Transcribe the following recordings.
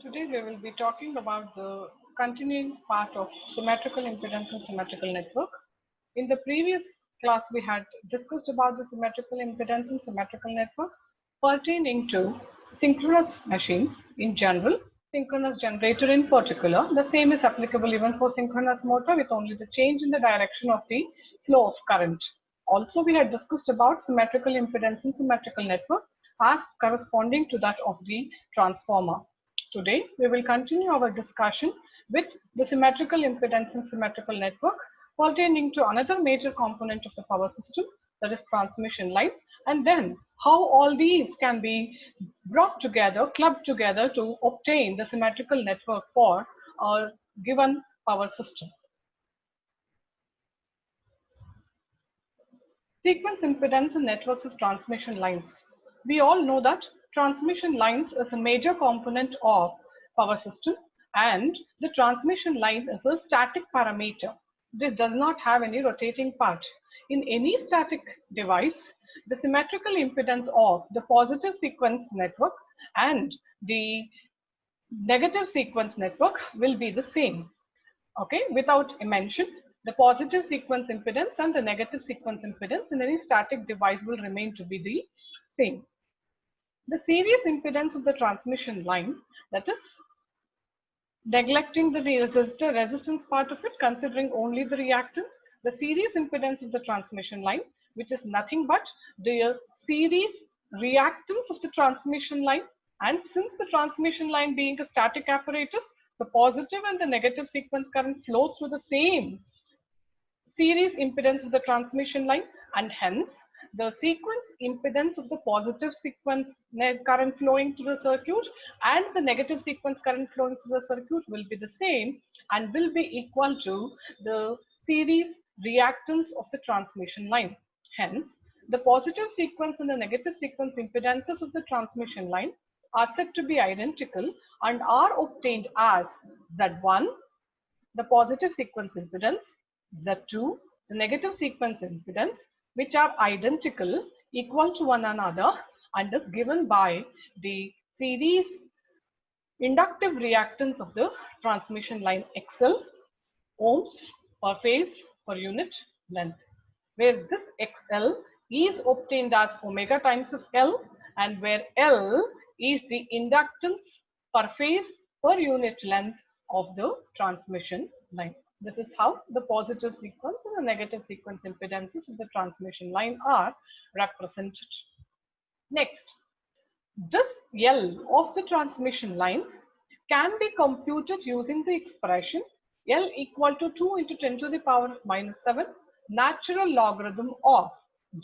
Today we will be talking about the continuing part of symmetrical impedance and symmetrical network. In the previous class we had discussed about the symmetrical impedance and symmetrical network pertaining to synchronous machines in general, synchronous generator in particular. The same is applicable even for synchronous motor with only the change in the direction of the flow of current. Also we had discussed about symmetrical impedance and symmetrical network as corresponding to that of the transformer. Today, we will continue our discussion with the symmetrical impedance and symmetrical network pertaining to another major component of the power system, that is transmission line, and then how all these can be brought together, clubbed together to obtain the symmetrical network for a given power system. Sequence impedance and networks of transmission lines. We all know that transmission lines is a major component of power system, and the transmission line is a static parameter. This does not have any rotating part. In any static device, the symmetrical impedance of the positive sequence network and the negative sequence network will be the same. Okay, without a mention, the positive sequence impedance and the negative sequence impedance in any static device will remain to be the same. The series impedance of the transmission line, that is neglecting the resistance part of it, considering only the reactance, the series impedance of the transmission line, which is nothing but the series reactance of the transmission line. And since the transmission line being a static apparatus, the positive and the negative sequence current flow through the same series impedance of the transmission line, and hence the sequence impedance of the positive sequence current flowing through the circuit and the negative sequence current flowing through the circuit will be the same and will be equal to the series reactance of the transmission line. Hence, the positive sequence and the negative sequence impedances of the transmission line are said to be identical and are obtained as Z1, the positive sequence impedance, Z2, the negative sequence impedance, which are identical, equal to one another, and is given by the series inductive reactance of the transmission line XL, ohms per phase per unit length, where this XL is obtained as omega times of L, and where L is the inductance per phase per unit length of the transmission line. This is how the positive sequence and the negative sequence impedances of the transmission line are represented. Next, this L of the transmission line can be computed using the expression L equal to 2 into 10 to the power of minus 7 natural logarithm of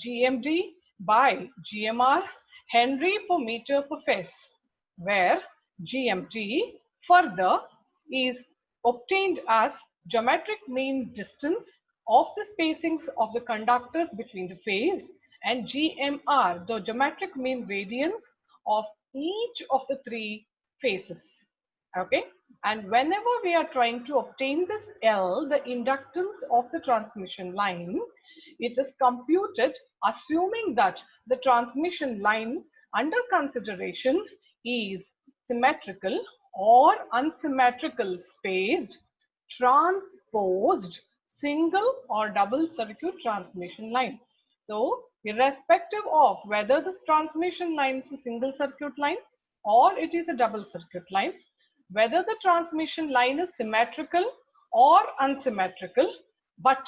GMD by GMR Henry per meter per phase, where GMD further is obtained as geometric mean distance of the spacings of the conductors between the phase, and GMR, the geometric mean radiance of each of the three phases. Okay, and whenever we are trying to obtain this L, the inductance of the transmission line, it is computed assuming that the transmission line under consideration is symmetrical or unsymmetrical spaced, transposed, single or double circuit transmission line. So, irrespective of whether this transmission line is a single circuit line or it is a double circuit line, whether the transmission line is symmetrical or unsymmetrical, but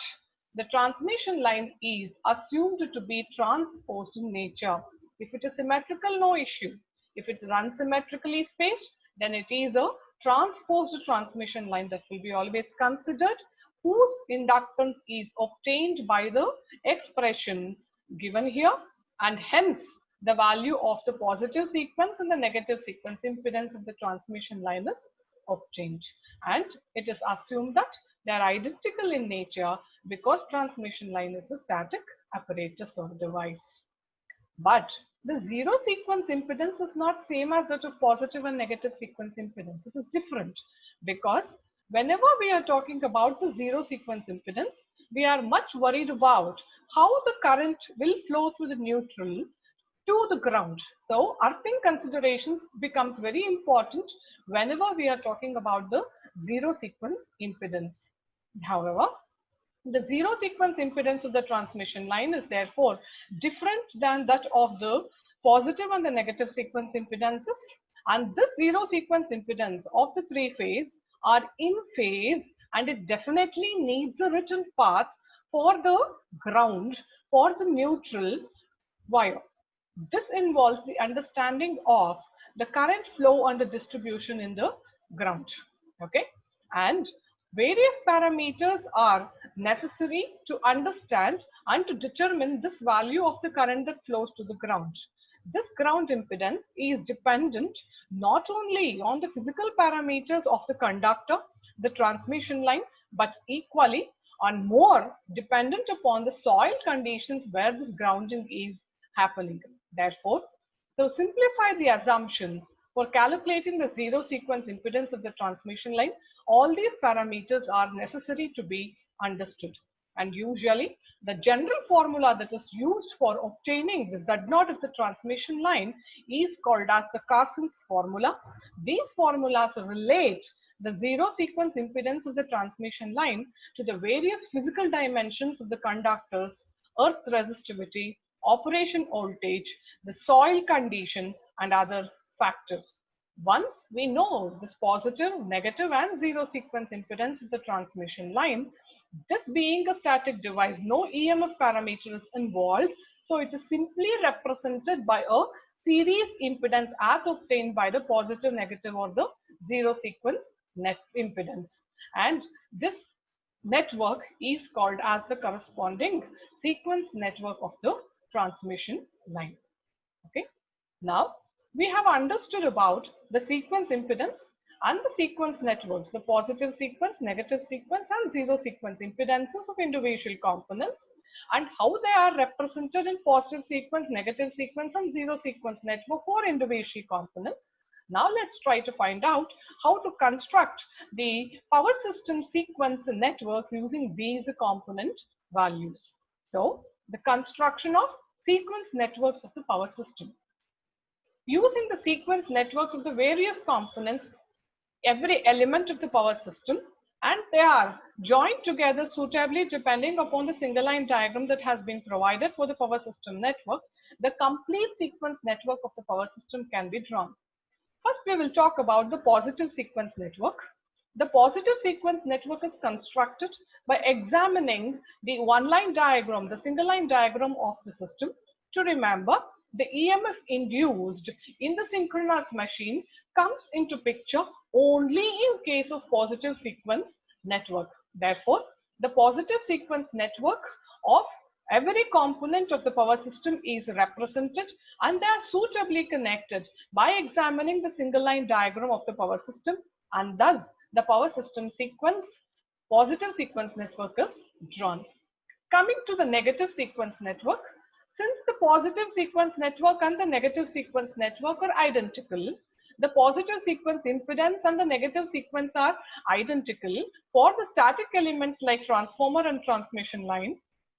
the transmission line is assumed to be transposed in nature. If it is symmetrical, no issue. If it's unsymmetrically spaced, then it is a transposed transmission line that will be always considered, whose inductance is obtained by the expression given here, and hence the value of the positive sequence and the negative sequence impedance of the transmission line is obtained. And it is assumed that they are identical in nature because transmission line is a static apparatus or device. But the zero sequence impedance is not same as that of positive and negative sequence impedance. It is different because whenever we are talking about the zero sequence impedance, we are much worried about how the current will flow through the neutral to the ground. So earthing considerations becomes very important whenever we are talking about the zero sequence impedance. However, the zero sequence impedance of the transmission line is therefore different than that of the positive and the negative sequence impedances, and this zero sequence impedance of the three phase are in phase, and it definitely needs a written path for the ground, for the neutral wire. This involves the understanding of the current flow and the distribution in the ground. Okay, and various parameters are necessary to understand and to determine this value of the current that flows to the ground. This ground impedance is dependent not only on the physical parameters of the conductor, the transmission line, but equally and more dependent upon the soil conditions where this grounding is happening. Therefore, to simplify the assumptions for calculating the zero sequence impedance of the transmission line, all these parameters are necessary to be understood. And usually, the general formula that is used for obtaining the Z0 of the transmission line is called as the Carson's formula. These formulas relate the zero sequence impedance of the transmission line to the various physical dimensions of the conductors, earth resistivity, operation voltage, the soil condition, and other factors. Once we know this positive, negative, and zero sequence impedance of the transmission line, this being a static device, no EMF parameter is involved, so it is simply represented by a series impedance as obtained by the positive, negative, or the zero sequence net impedance. And this network is called as the corresponding sequence network of the transmission line. Okay, now we have understood about the sequence impedance and the sequence networks, the positive sequence, negative sequence, and zero sequence impedances of individual components, and how they are represented in positive sequence, negative sequence, and zero sequence network for individual components. Now let's try to find out how to construct the power system sequence networks using these component values. So the construction of sequence networks of the power system. Using the sequence networks of the various components, every element of the power system, and they are joined together suitably depending upon the single line diagram that has been provided for the power system network, the complete sequence network of the power system can be drawn. First, we will talk about the positive sequence network. The positive sequence network is constructed by examining the one-line diagram, the single line diagram of the system. To remember, the EMF induced in the synchronous machine comes into picture only in case of positive sequence network. Therefore, the positive sequence network of every component of the power system is represented, and they are suitably connected by examining the single line diagram of the power system, and thus the power system sequence, positive sequence network is drawn. Coming to the negative sequence network, since the positive sequence network and the negative sequence network are identical, the positive sequence impedance and the negative sequence are identical for the static elements like transformer and transmission line.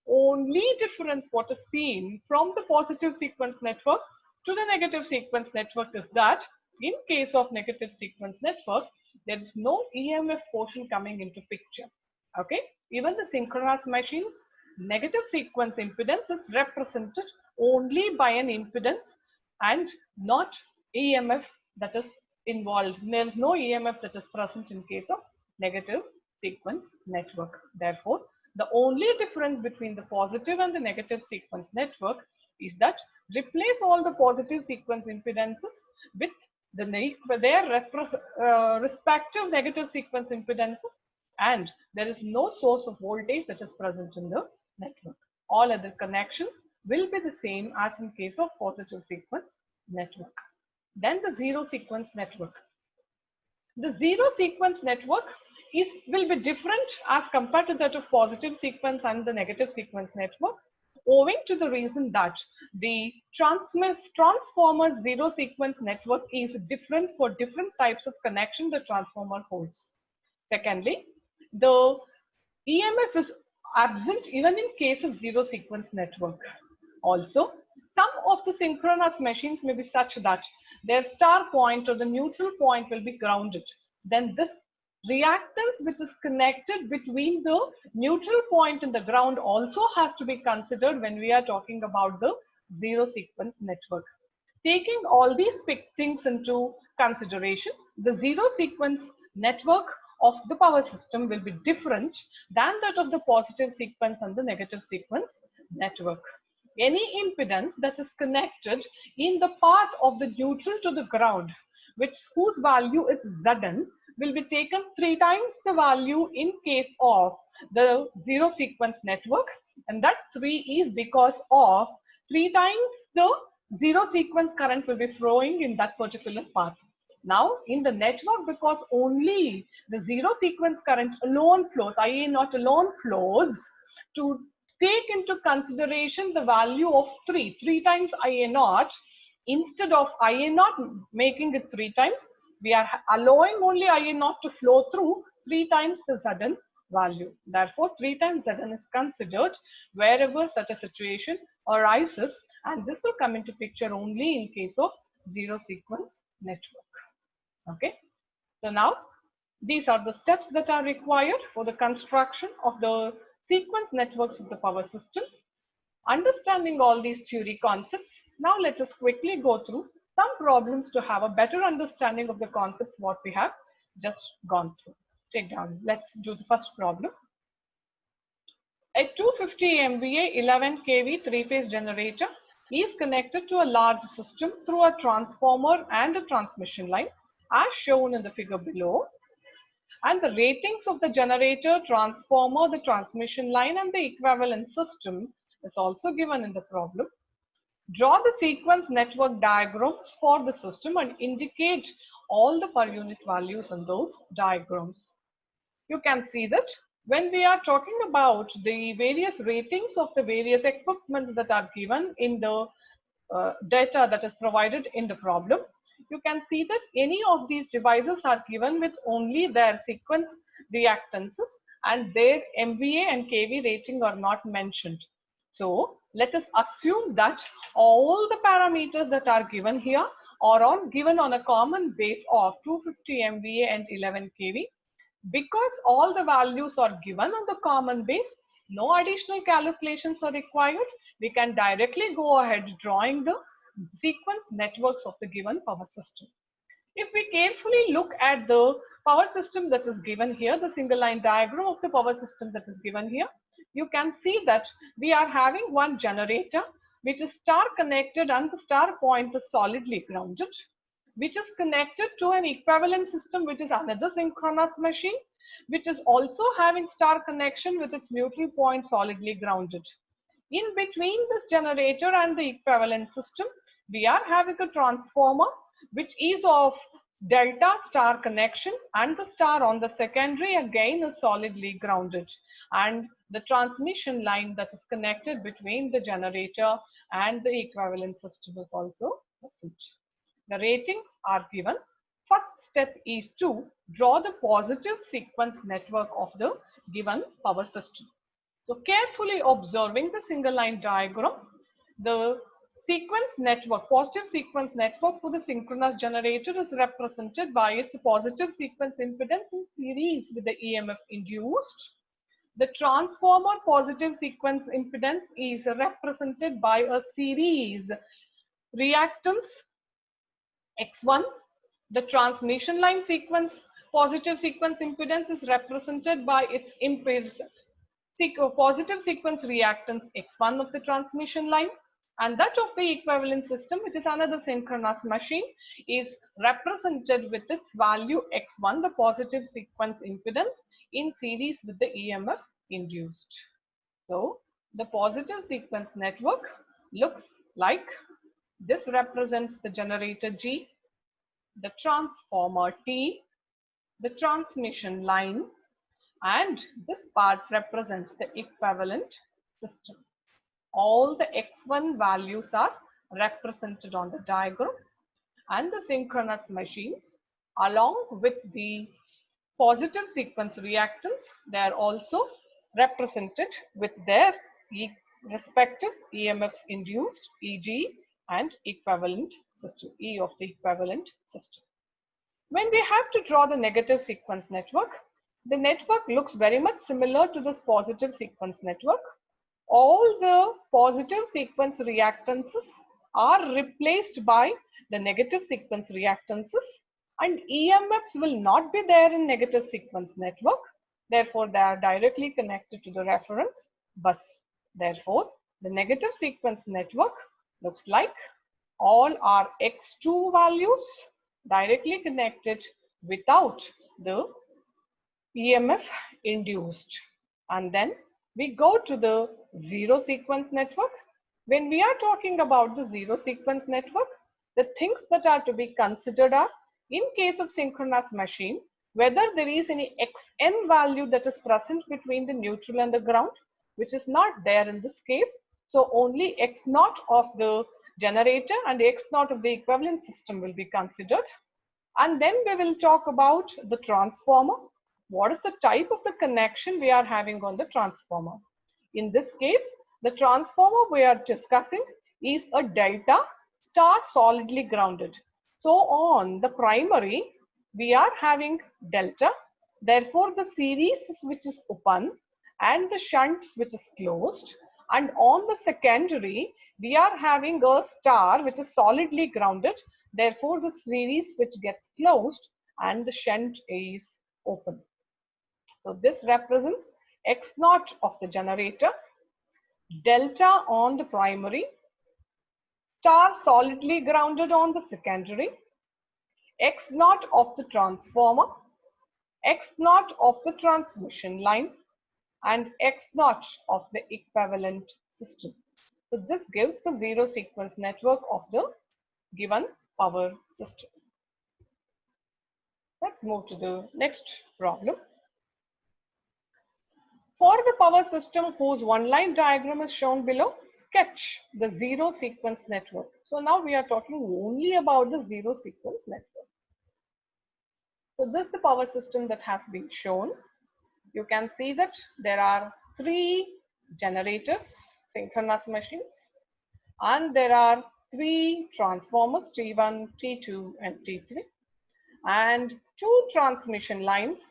Only difference what is seen from the positive sequence network to the negative sequence network is that in case of negative sequence network, there is no EMF portion coming into picture. Okay, even the synchronous machines, negative sequence impedance is represented only by an impedance and not EMF that is involved. There is no EMF that is present in case of negative sequence network. Therefore, the only difference between the positive and the negative sequence network is that replace all the positive sequence impedances with their respective negative sequence impedances, and there is no source of voltage that is present in the network. All other connections will be the same as in case of positive sequence network. Then the zero sequence network. The zero sequence network will be different as compared to that of positive sequence and the negative sequence network, owing to the reason that the transformer zero sequence network is different for different types of connection the transformer holds. Secondly, the EMF is absent even in case of zero sequence network. Also, Some of the synchronous machines may be such that their star point or the neutral point will be grounded. Then this reactance which is connected between the neutral point and the ground also has to be considered when we are talking about the zero sequence network. Taking all these things into consideration, the zero sequence network of the power system will be different than that of the positive sequence and the negative sequence network. Any impedance that is connected in the path of the neutral to the ground, whose value is Zn, will be taken 3 times the value in case of the zero sequence network, and that 3 is because of 3 times the zero sequence current will be flowing in that particular path. Now in the network, because only the zero sequence current alone flows, IA not alone flows, to take into consideration the value of 3 times IA naught, instead of IA naught making it 3 times, we are allowing only IA naught to flow through 3 times the Zn value. Therefore, 3 times Zn is considered wherever such a situation arises, and this will come into picture only in case of zero sequence network. Okay, so now these are the steps that are required for the construction of the sequence networks of the power system. Understanding all these theory concepts, now let us quickly go through some problems to have a better understanding of the concepts what we have just gone through. Take down. Let's do the first problem. A 250 MVA 11 kV three-phase generator is connected to a large system through a transformer and a transmission line as shown in the figure below. And the ratings of the generator, transformer, the transmission line and the equivalent system is also given in the problem. Draw the sequence network diagrams for the system and indicate all the per unit values on those diagrams. You can see that when we are talking about the various ratings of the various equipments that are given in the data that is provided in the problem, you can see that any of these devices are given with only their sequence reactances and their MVA and kV rating are not mentioned. So let us assume that all the parameters that are given here are given on a common base of 250 MVA and 11 kV. Because all the values are given on the common base, no additional calculations are required. We can directly go ahead drawing the sequence networks of the given power system. If we carefully look at the power system that is given here, the single line diagram of the power system that is given here, you can see that we are having one generator which is star connected and the star point is solidly grounded, which is connected to an equivalent system which is another synchronous machine, which is also having star connection with its neutral point solidly grounded. In between this generator and the equivalent system, we are having a transformer which is of delta star connection, and the star on the secondary again is solidly grounded, and the transmission line that is connected between the generator and the equivalent system is also a switch. The ratings are given. First step is to draw the positive sequence network of the given power system. So carefully observing the single line diagram, the sequence network, positive sequence network for the synchronous generator is represented by its positive sequence impedance in series with the EMF induced. The transformer positive sequence impedance is represented by a series reactance X1. The transmission line sequence positive sequence impedance is represented by its impedance positive sequence reactance X1 of the transmission line, and that of the equivalent system, which is another synchronous machine, is represented with its value X1, the positive sequence impedance in series with the EMF induced. So the positive sequence network looks like this. Represents the generator G, the transformer T, the transmission line, and this part represents the equivalent system. All the X1 values are represented on the diagram, and the synchronous machines along with the positive sequence reactance, they are also represented with their respective EMFs induced, EG, and equivalent system, E of the equivalent system. When we have to draw the negative sequence network, the network looks very much similar to this positive sequence network. All the positive sequence reactances are replaced by the negative sequence reactances, and EMFs will not be there in negative sequence network. Therefore, they are directly connected to the reference bus. Therefore, the negative sequence network looks like all are X2 values directly connected without the EMF induced. And then we go to the zero sequence network. When we are talking about the zero sequence network, the things that are to be considered are, in case of synchronous machine, whether there is any Xn value that is present between the neutral and the ground, which is not there in this case. So only X0 of the generator and X0 of the equivalent system will be considered. And then we will talk about the transformer. What is the type of the connection we are having on the transformer? In this case, the transformer we are discussing is a delta star solidly grounded. So on the primary, we are having delta. Therefore, the series which is open and the shunt which is closed. And on the secondary, we are having a star which is solidly grounded. Therefore, the series which gets closed and the shunt is open. So this represents X0 of the generator, delta on the primary, star solidly grounded on the secondary, X0 of the transformer, X0 of the transmission line, and X0 of the equivalent system. So this gives the zero sequence network of the given power system. Let's move to the next problem. For the power system whose one-line diagram is shown below, sketch the zero sequence network. So now we are talking only about the zero sequence network. So this is the power system that has been shown. You can see that there are 3 generators, synchronous machines, and there are 3 transformers, T1, T2, and T3, and 2 transmission lines,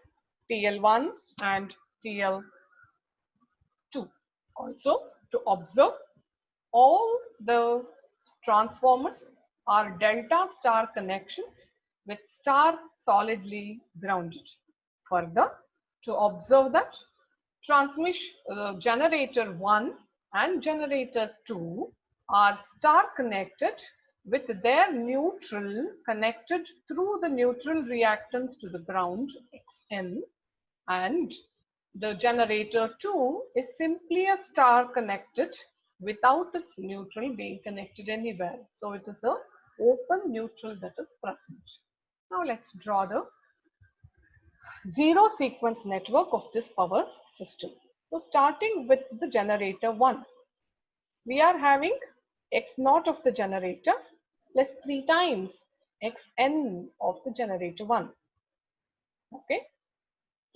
TL1 and TL2. Also, to observe, all the transformers are delta star connections with star solidly grounded. Further, to observe that generator 1 and generator 2 are star connected with their neutral connected through the neutral reactance to the ground Xn, and the generator 2 is simply a star connected without its neutral being connected anywhere. So it is a open neutral that is present. Now let's draw the zero sequence network of this power system. So starting with the generator 1, we are having X0 of the generator plus 3 times Xn of the generator 1. Okay.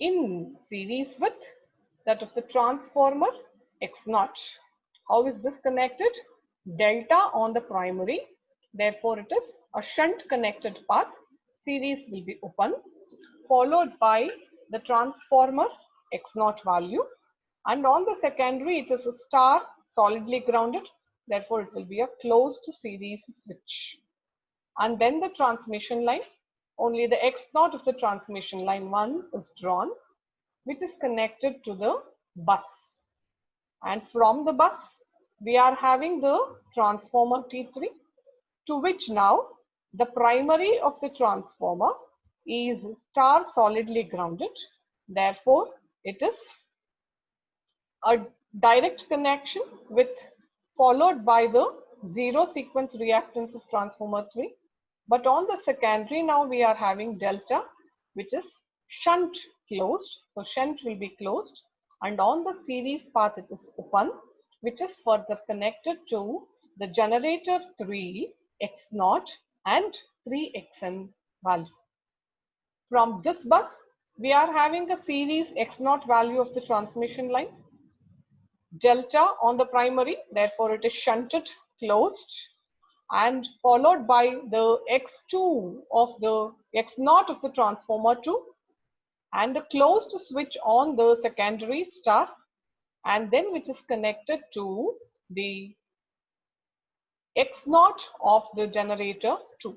In series with that of the transformer X0. How is this connected? Delta on the primary. Therefore, it is a shunt connected path. Series will be open, followed by the transformer X0 value. And on the secondary, it is a star solidly grounded. Therefore, it will be a closed series switch. And then the transmission line. Only the X0 of the transmission line 1 is drawn, which is connected to the bus. And from the bus, we are having the transformer T3, to which now the primary of the transformer is star solidly grounded. Therefore, it is a direct connection with followed by the zero sequence reactance of transformer 3. But on the secondary, now we are having delta, which is shunt closed. So shunt will be closed. And on the series path, it is open, which is further connected to the generator 3 X0 and 3 Xn value. From this bus, we are having a series X0 value of the transmission line. delta on the primary, therefore it is shunted closed, and followed by the X2 of the X0 of the transformer 2, and a closed switch on the secondary star, and then which is connected to the X0 of the generator 2.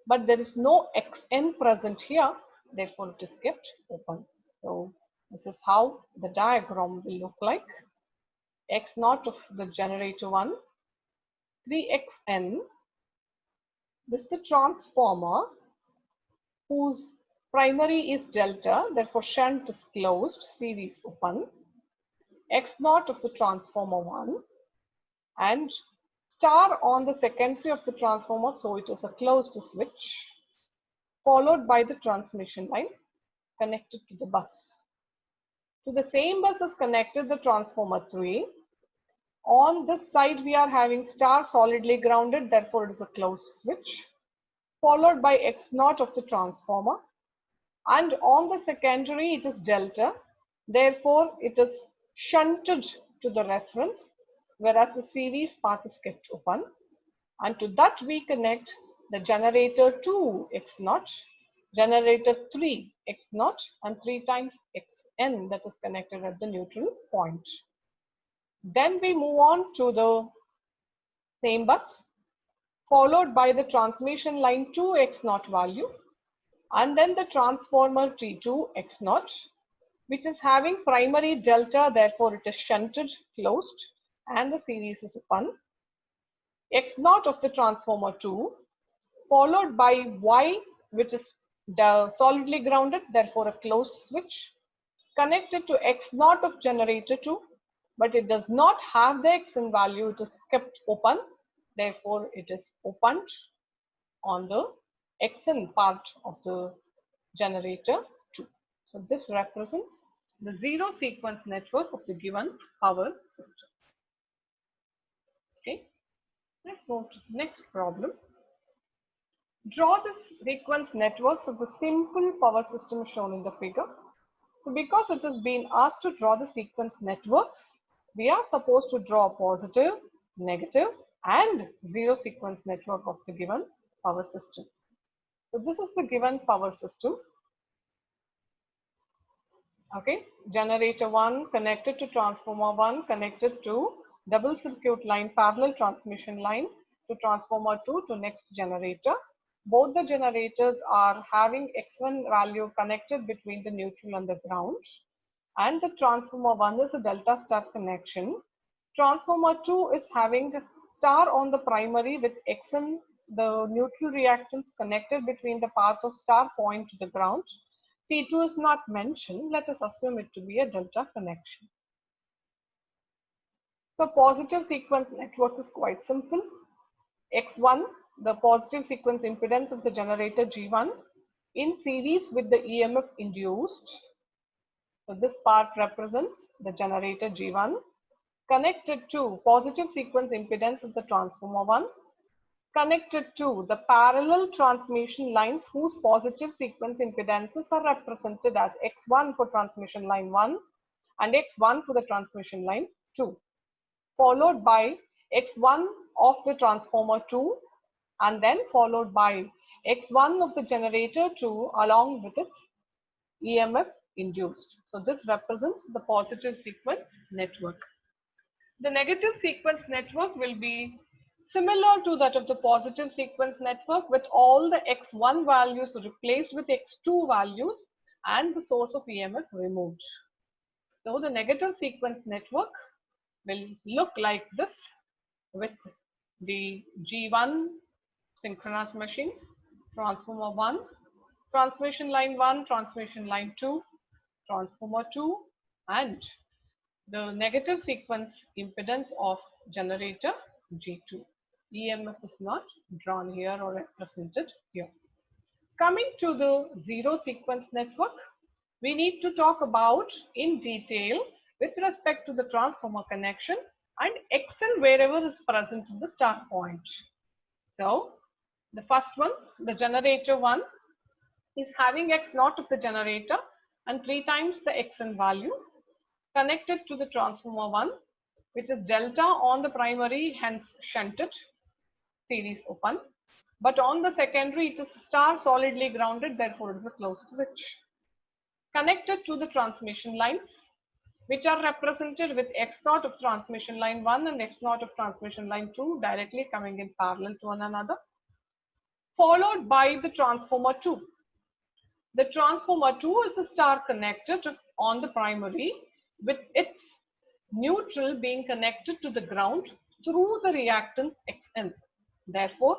But there is no Xn present here, therefore it is kept open. So this is how the diagram will look like. X0 of the generator 1, 3Xn, this is the transformer whose primary is delta, therefore shunt is closed, series open. X0 of the transformer 1 and star on the secondary of the transformer, so it is a closed switch, followed by the transmission line connected to the bus. To the same bus is connected the transformer 3. On this side we are having star solidly grounded, therefore it is a closed switch, followed by X0 of the transformer, and on the secondary it is delta, therefore it is shunted to the reference, whereas the series path is kept open, and to that we connect the generator 2 X0, generator 3 X0, and 3 times Xn that is connected at the neutral point. Then we move on to the same bus, followed by the transmission line 2 X0 value, and then the transformer T2 X0, which is having primary delta, therefore it is shunted closed and the series is open. X0 of the transformer 2, followed by Y, which is solidly grounded, therefore a closed switch, connected to X0 of generator 2, but it does not have the Xn value, it is kept open, therefore it is opened on the Xn part of the generator 2. So this represents the zero sequence network of the given power system. Okay, let's move to the next problem. Draw the sequence networks of the simple power system shown in the figure. So because it has been asked to draw the sequence networks, we are supposed to draw positive, negative, and zero sequence network of the given power system. So this is the given power system. Okay, generator 1 connected to transformer 1, connected to double circuit line, parallel transmission line to transformer 2 to next generator. Both the generators are having X1 value connected between the neutral and the ground, and the transformer 1 is a delta star connection. Transformer 2 is having star on the primary with Xn, the neutral reactance connected between the path of star point to the ground. T2 is not mentioned. Let us assume it to be a delta connection. The positive sequence network is quite simple. X1, the positive sequence impedance of the generator G1 in series with the EMF induced. So this part represents the generator G1 connected to positive sequence impedance of the transformer 1, connected to the parallel transmission lines whose positive sequence impedances are represented as X1 for transmission line 1 and X1 for the transmission line 2, followed by X1 of the transformer 2 and then followed by X1 of the generator 2 along with its EMF induced. So this represents the positive sequence network. The negative sequence network will be similar to that of the positive sequence network, with all the X1 values replaced with X2 values and the source of EMF removed. So the negative sequence network will look like this, with the G1 synchronous machine, transformer 1, transmission line 1, transmission line 2, transformer 2, and the negative sequence impedance of generator G2. EMF is not drawn here or represented here. Coming to the zero sequence network, we need to talk about in detail with respect to the transformer connection and Xn wherever is present in the start point. So the first one, the generator 1 is having X0 of the generator and 3 times the Xn value connected to the transformer 1 which is delta on the primary, hence shunted, series open. But on the secondary, it is star solidly grounded, therefore it is a closed switch. Connected to the transmission lines, which are represented with X naught of transmission line 1 and X naught of transmission line 2 directly coming in parallel to one another, followed by the transformer 2. The transformer 2 is a star connected on the primary with its neutral being connected to the ground through the reactance Xn. Therefore,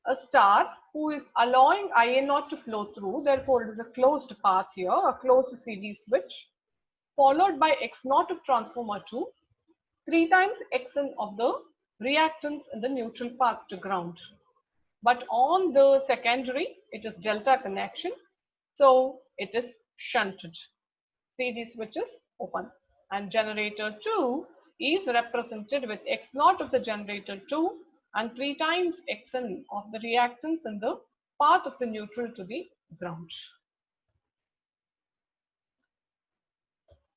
a star who is allowing IN0 to flow through, therefore it is a closed path here, a closed CD switch, followed by X0 of transformer 2, 3 times Xn of the reactance in the neutral path to ground. But on the secondary, it is delta connection, so it is shunted. CD switch is open, and generator 2 is represented with X0 of the generator 2 and 3 times Xn of the reactance in the path of the neutral to the ground.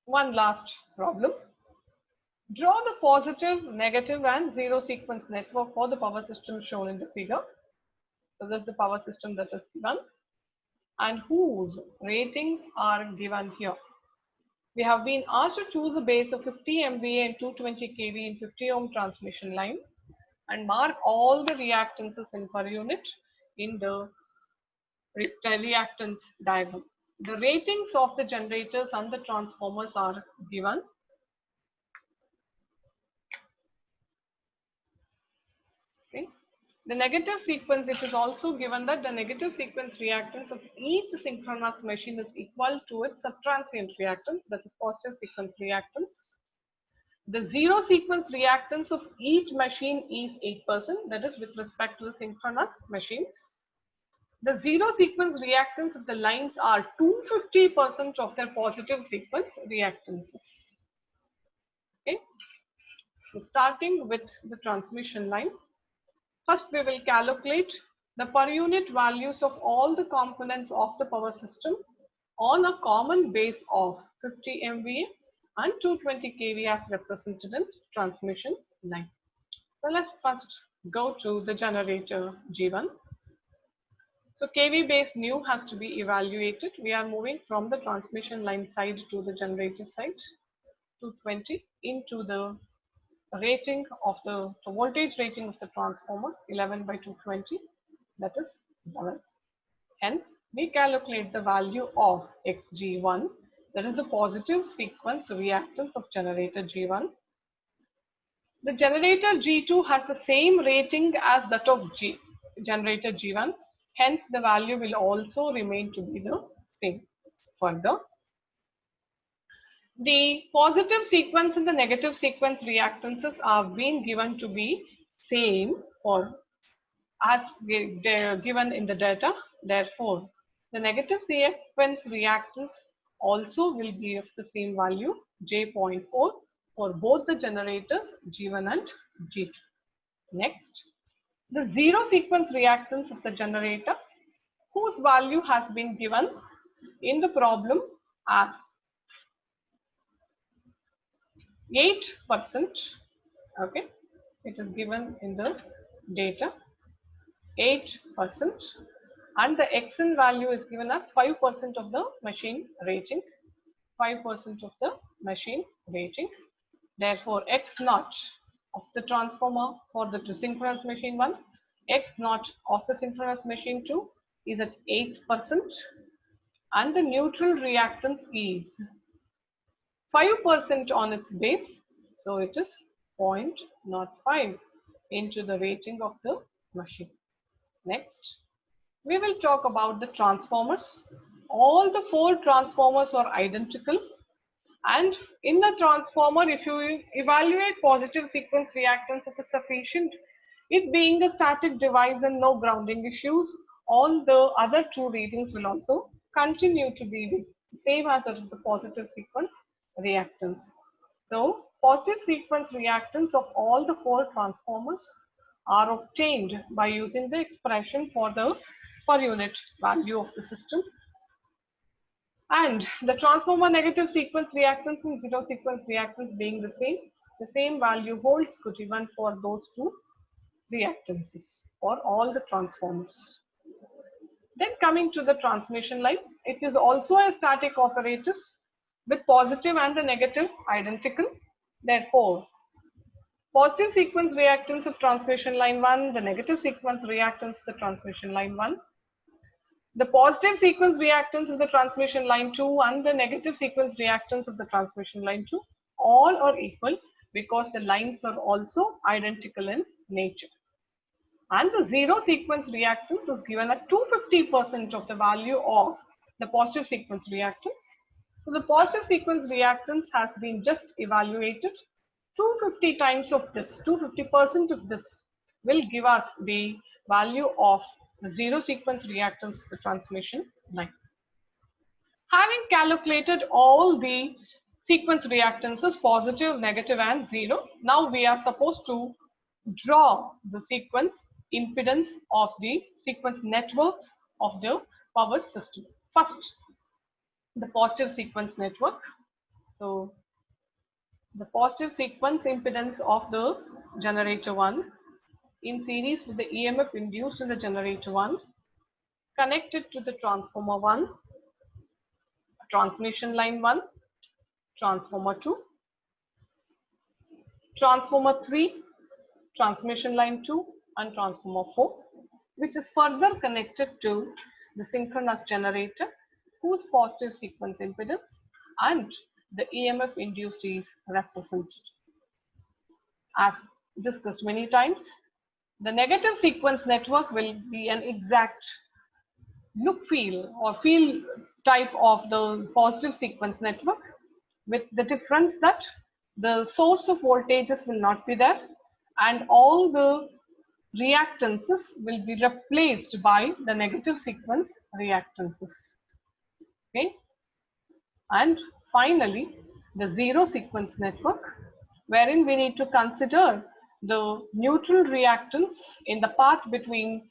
One last problem. Draw the positive, negative and zero sequence network for the power system shown in the figure. So this is the power system that is given and whose ratings are given here. We have been asked to choose a base of 50 MVA and 220 kV in 50 ohm transmission line and mark all the reactances in per unit in the reactance diagram. The ratings of the generators and the transformers are given. Okay. The negative sequence, it is also given that the negative sequence reactance of each synchronous machine is equal to its subtransient reactance, that is positive sequence reactance. The zero sequence reactance of each machine is 8%, that is with respect to the synchronous machines. The zero sequence reactance of the lines are 250% of their positive sequence reactances. Okay. So starting with the transmission line, first we will calculate the per unit values of all the components of the power system on a common base of 50 MVA and 220 kV as represented in transmission line. So let's first go to the generator G1. So kV base new has to be evaluated. We are moving from the transmission line side to the generator side. 220 into the rating of the voltage rating of the transformer 11 by 220, that is 11. Hence, we calculate the value of Xg1, that is the positive sequence reactance of generator G1. The generator G2 has the same rating as that of generator G1. Hence, the value will also remain to be the same. Further, the positive sequence and the negative sequence reactances are being given to be same for as they're given in the data. Therefore, the negative sequence reactance also will be of the same value, J.4, for both the generators G1 and G2. Next, the zero sequence reactance of the generator, whose value has been given in the problem as 8%. Okay, it is given in the data 8%, and the Xn value is given as 5% of the machine rating. 5% of the machine rating. Therefore, X0 of the transformer for the synchronous machine 1, X0 of the synchronous machine 2 is at 8%, and the neutral reactance is 5% on its base, so it is 0.05 into the rating of the machine. Next, we will talk about the transformers. All the 4 transformers are identical, and in the transformer, if you evaluate positive sequence reactance, it is sufficient. It being a static device and no grounding issues, all the other 2 readings will also continue to be the same as the positive sequence reactance. So, positive sequence reactance of all the 4 transformers are obtained by using the expression for the per unit value of the system. And the transformer negative sequence reactance and zero sequence reactance being the same, The same value holds good even for those two reactances for all the transformers. Then coming to the transmission line, it is also a static apparatus with positive and the negative identical. Therefore, positive sequence reactance of transmission line 1, the negative sequence reactance of the transmission line 1. The positive sequence reactance of the transmission line 2 and the negative sequence reactance of the transmission line 2 all are equal because the lines are also identical in nature. And the zero sequence reactance is given at 250% of the value of the positive sequence reactance. So the positive sequence reactance has been just evaluated. 250 times of this, 250% of this will give us the value of the zero sequence reactance of the transmission line. Having calculated all the sequence reactances, positive, negative, and zero, now we are supposed to draw the sequence impedance of the sequence networks of the power system. First, the positive sequence network. So, the positive sequence impedance of the generator 1 in series with the EMF induced in the generator 1 connected to the transformer 1, transmission line 1, transformer 2, transformer 3, transmission line 2 and transformer 4, which is further connected to the synchronous generator whose positive sequence impedance and the EMF induced is represented. As discussed many times, the negative sequence network will be an exact look feel or feel type of the positive sequence network, with the difference that the source of voltages will not be there and all the reactances will be replaced by the negative sequence reactances. Okay, and finally the zero sequence network, wherein we need to consider the neutral reactance in the path between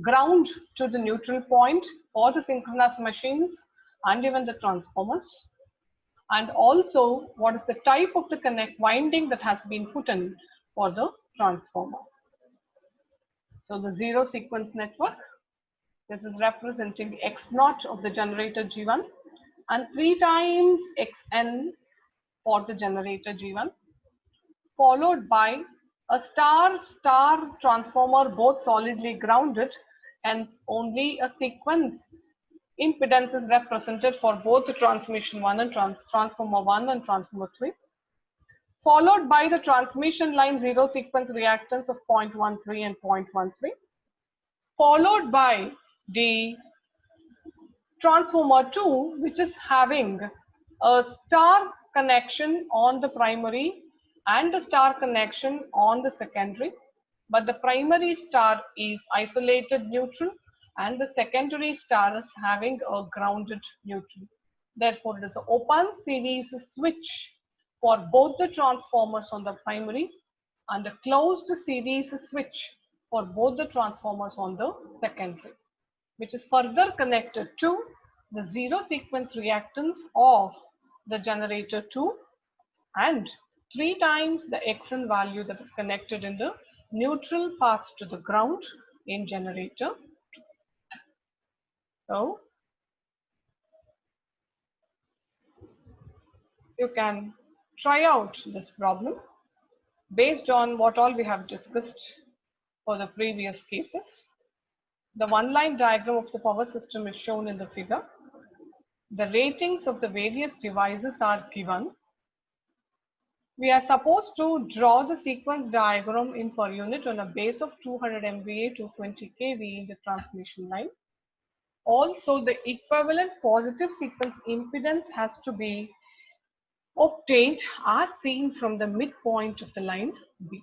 ground to the neutral point for the synchronous machines and even the transformers, and also what is the type of the connect winding that has been put in for the transformer. So the zero sequence network, this is representing x naught of the generator G1 and 3 times xn for the generator G1, followed by a star-star transformer both solidly grounded, and only a sequence impedance is represented for both the transmission 1 and transformer 1 and transformer 3, followed by the transmission line zero sequence reactance of 0.13 and 0.13, followed by the transformer 2, which is having a star connection on the primary and a star connection on the secondary, but the primary star is isolated neutral and the secondary star is having a grounded neutral. Therefore, it is an open series switch for both the transformers on the primary and a closed series switch for both the transformers on the secondary, which is further connected to the zero sequence reactance of the generator 2 and 3 times the Xn value that is connected in the neutral path to the ground in generator 2. So, you can try out this problem based on what all we have discussed for the previous cases. The one-line diagram of the power system is shown in the figure. The ratings of the various devices are given. We are supposed to draw the sequence diagram in per unit on a base of 200 MVA to 20 kV in the transmission line. Also, the equivalent positive sequence impedance has to be obtained as seen from the midpoint of the line B.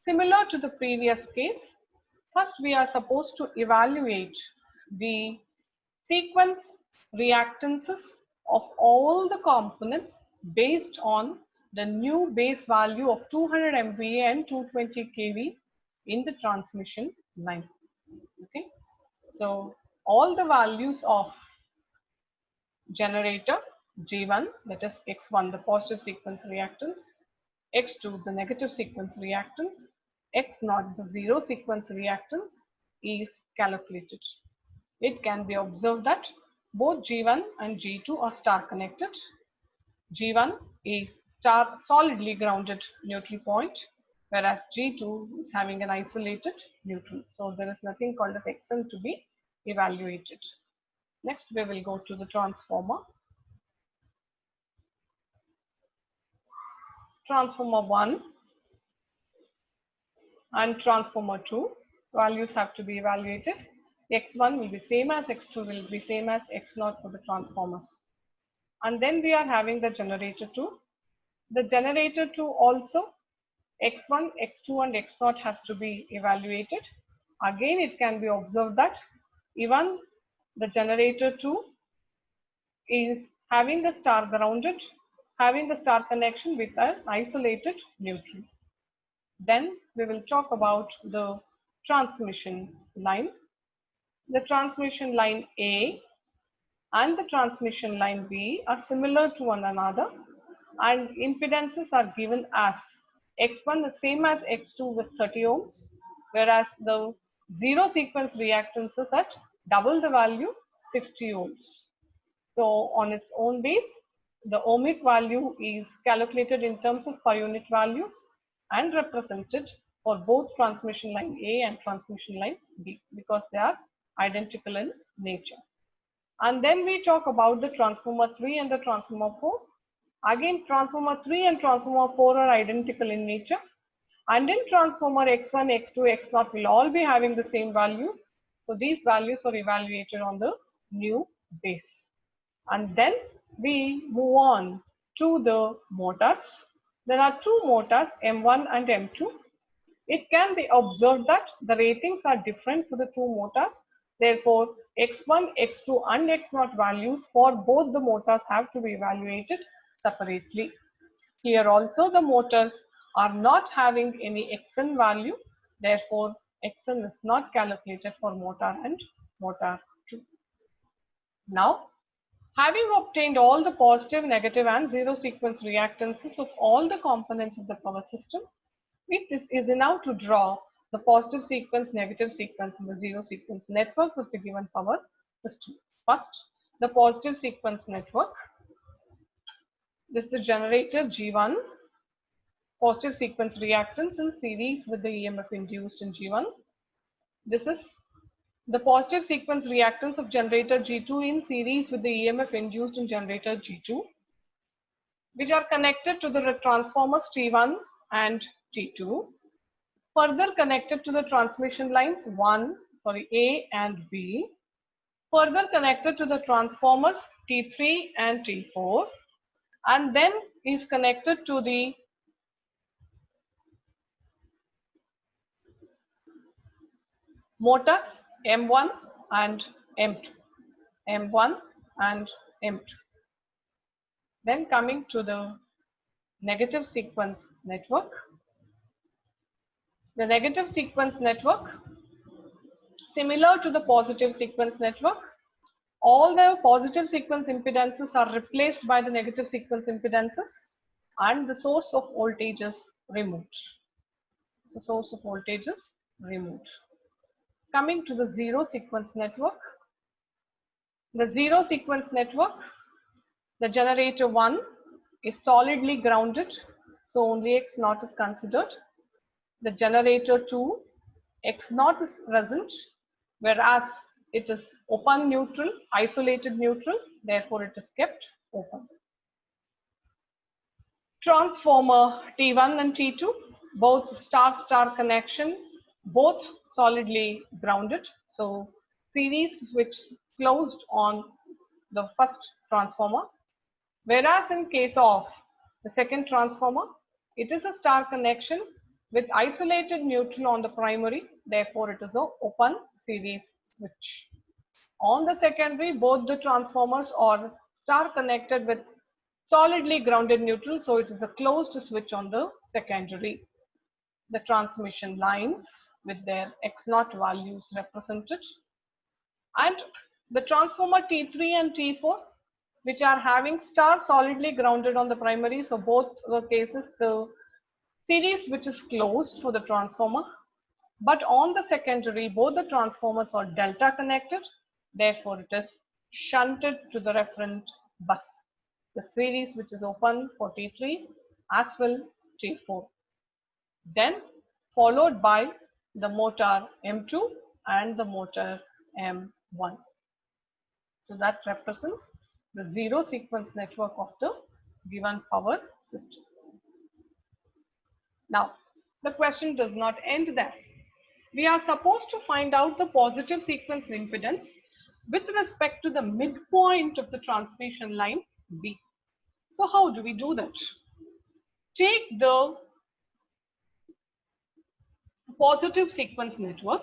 Similar to the previous case, first we are supposed to evaluate the sequence reactances of all the components based on the new base value of 200 MVA and 220 kV in the transmission line. Okay, so all the values of generator G1, that is X1, the positive sequence reactance, X2 the negative sequence reactance, X0 the zero sequence reactance is calculated. It can be observed that both G1 and G2 are star connected. G1 is star solidly grounded neutral point, whereas G2 is having an isolated neutral. So there is nothing called as Xn to be evaluated. Next we will go to the transformer. Transformer 1 and transformer 2 values have to be evaluated. X1 will be same as X2 will be same as X0 for the transformers. And then we are having the generator 2. The generator 2 also X1, X2 and X0 has to be evaluated. Again it can be observed that even the generator 2 is having the star grounded, having the star connection with an isolated neutral. Then we will talk about the transmission line. The transmission line A and the transmission line B are similar to one another and impedances are given as X1 the same as X2 with 30 ohms, whereas the zero sequence reactance is at double the value 60 ohms. So on its own base, the ohmic value is calculated in terms of per unit values and represented for both transmission line A and transmission line B because they are identical in nature. And then we talk about the transformer 3 and the transformer 4. Again, transformer 3 and transformer 4 are identical in nature. And in transformer X1, X2, X0 will all be having the same values. So these values are evaluated on the new base. And then we move on to the motors. There are two motors, M1 and M2. It can be observed that the ratings are different for the two motors. Therefore, X1, X2 and X0 values for both the motors have to be evaluated separately. Here also the motors are not having any Xn value. Therefore, Xn is not calculated for motor and motor 2. Now, having obtained all the positive, negative and zero sequence reactances of all the components of the power system, it is now to draw the positive sequence, negative sequence and the zero sequence network of the given power system. First, the positive sequence network. This is the generator G1, positive sequence reactance in series with the EMF induced in G1. This is the positive sequence reactance of generator G2 in series with the EMF induced in generator G2, which are connected to the transformers T1 and T2, further connected to the transmission lines A and B, further connected to the transformers T3 and T4, and then is connected to the motors M1 and M2. M1 and M2. Then coming to the negative sequence network. The negative sequence network, similar to the positive sequence network, all the positive sequence impedances are replaced by the negative sequence impedances and the source of voltage is removed. The source of voltage is removed. Coming to the zero sequence network. The zero sequence network, the generator 1 is solidly grounded, so only X0 is considered. The generator 2, X0 is present, whereas it is open neutral, isolated neutral, therefore it is kept open. Transformer T1 and T2, both star-star connection, both solidly grounded. So series which closed on the first transformer, whereas in case of the second transformer, it is a star connection with isolated neutral on the primary, therefore it is an open series switch. On the secondary, both the transformers are star connected with solidly grounded neutral, so it is a closed switch on the secondary. The transmission lines with their X0 values represented, and the transformer T3 and T4 which are having star solidly grounded on the primary, so both the cases the Series which is closed for the transformer, but on the secondary both the transformers are delta connected, therefore it is shunted to the referent bus. The series which is open for T3 as well T4. Then followed by the motor M2 and the motor M1. So that represents the zero sequence network of the given power system. Now, the question does not end there. We are supposed to find out the positive sequence impedance with respect to the midpoint of the transmission line B. So how do we do that? Take the positive sequence network,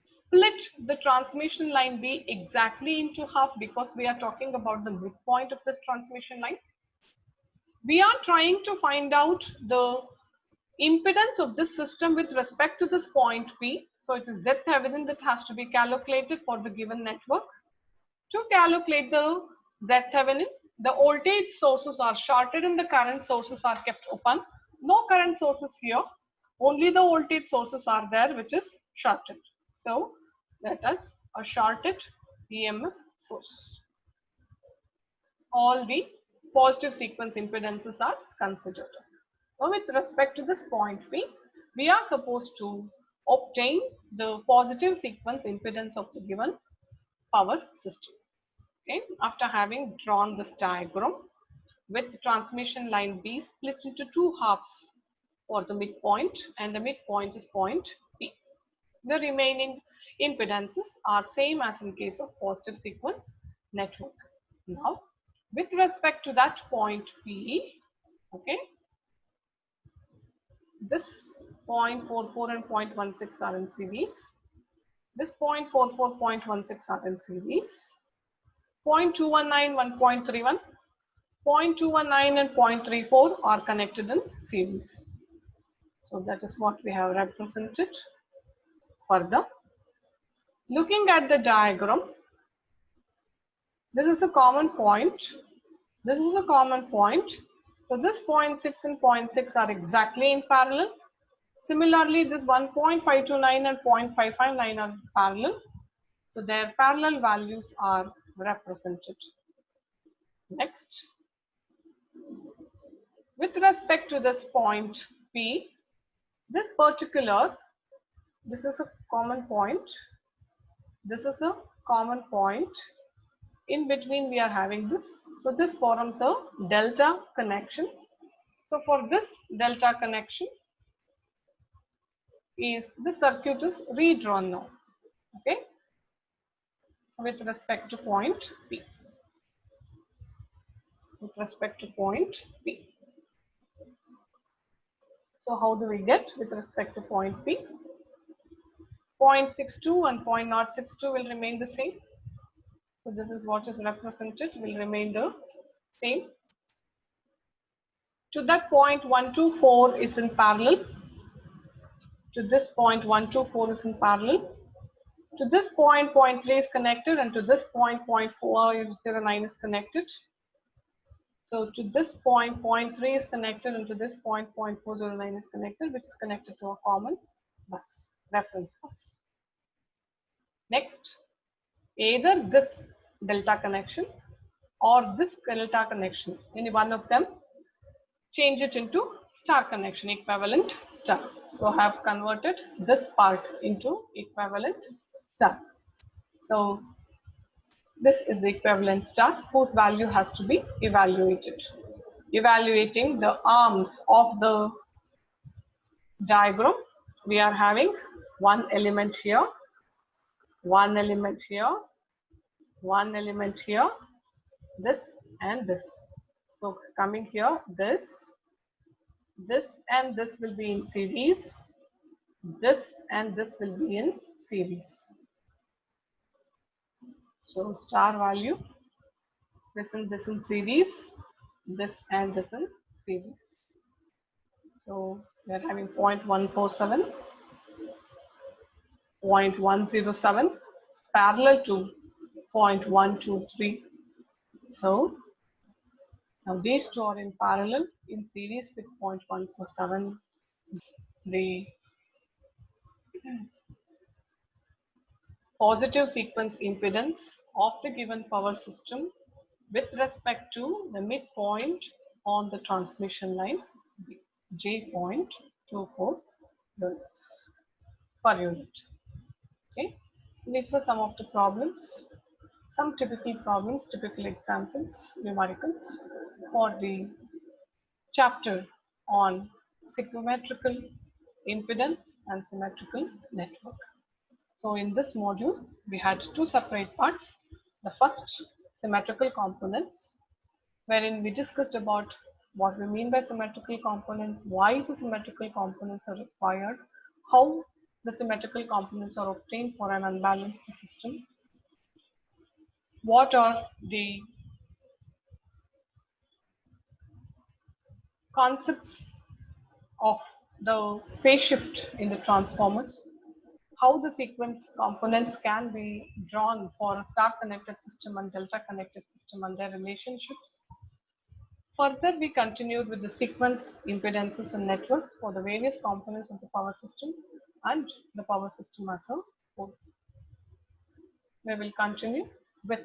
split the transmission line B exactly into half because we are talking about the midpoint of this transmission line. We are trying to find out the impedance of this system with respect to this point P. So it is Z Thevenin that has to be calculated for the given network. To calculate the Z Thevenin, the voltage sources are shorted and the current sources are kept open. No current sources here, only the voltage sources are there which is shorted. So let us a shorted EMF source. All the positive sequence impedances are considered. So with respect to this point P, we are supposed to obtain the positive sequence impedance of the given power system. Okay, after having drawn this diagram with the transmission line B split into two halves for the midpoint, and the midpoint is point P. The remaining impedances are same as in case of positive sequence network. Now, with respect to that point P, okay, this 0.44 and 0.16 are in series. This 0.44, 0.16 are in series. 0.219, 1.31, 0.219 and 0.34 are connected in series. So that is what we have represented. Further, looking at the diagram, this is a common point. This is a common point. So this 0.6 and 0.6 are exactly in parallel. Similarly, this 1.529 and 0.559 are parallel. So their parallel values are represented. Next, with respect to this point P, this is a common point. This is a common point. In between we are having this. So this forms a delta connection. So for this delta connection, the circuit is redrawn now. Okay, with respect to point P. With respect to point P. So how do we get with respect to point P? 0.62 and 0.062 will remain the same. So this is what is represented, will remain the same. To that point 124 is in parallel. To this point 124 is in parallel. To this point 0.3 is connected, and to this point 0.409 is connected. So to this point 0.3 is connected, and to this point 0.409 is connected, which is connected to a common bus, reference bus. Next, either this delta connection or this delta connection, any one of them, change it into star connection, equivalent star. So I have converted this part into equivalent star. So this is the equivalent star whose value has to be evaluated. Evaluating the arms of the diagram, we are having one element here, one element here, one element here, this and this. So coming here, this and this will be in series, this and this will be in series. So star value, this and this in series, this and this in series. So we are having 0.147, 0.107 parallel to 0.123. So now these two are in parallel. in series with 0.147. The positive sequence impedance of the given power system with respect to the midpoint on the transmission line, J.24 units per unit. Okay, these were some of the problems, some typical problems, typical examples, numericals for the chapter on symmetrical impedance and symmetrical network. So in this module, we had two separate parts. The first, symmetrical components, wherein we discussed about what we mean by symmetrical components, why the symmetrical components are required, how the symmetrical components are obtained for an unbalanced system, what are the concepts of the phase shift in the transformers, how the sequence components can be drawn for a star connected system and delta connected system and their relationships. Further, we continued with the sequence impedances and networks for the various components of the power system and the power system as a whole. We will continue with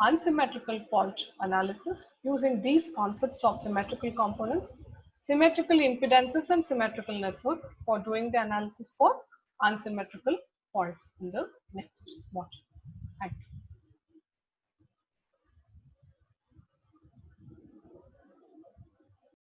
unsymmetrical fault analysis using these concepts of symmetrical components, symmetrical impedances and symmetrical network for doing the analysis for unsymmetrical faults in the next module. Thank you.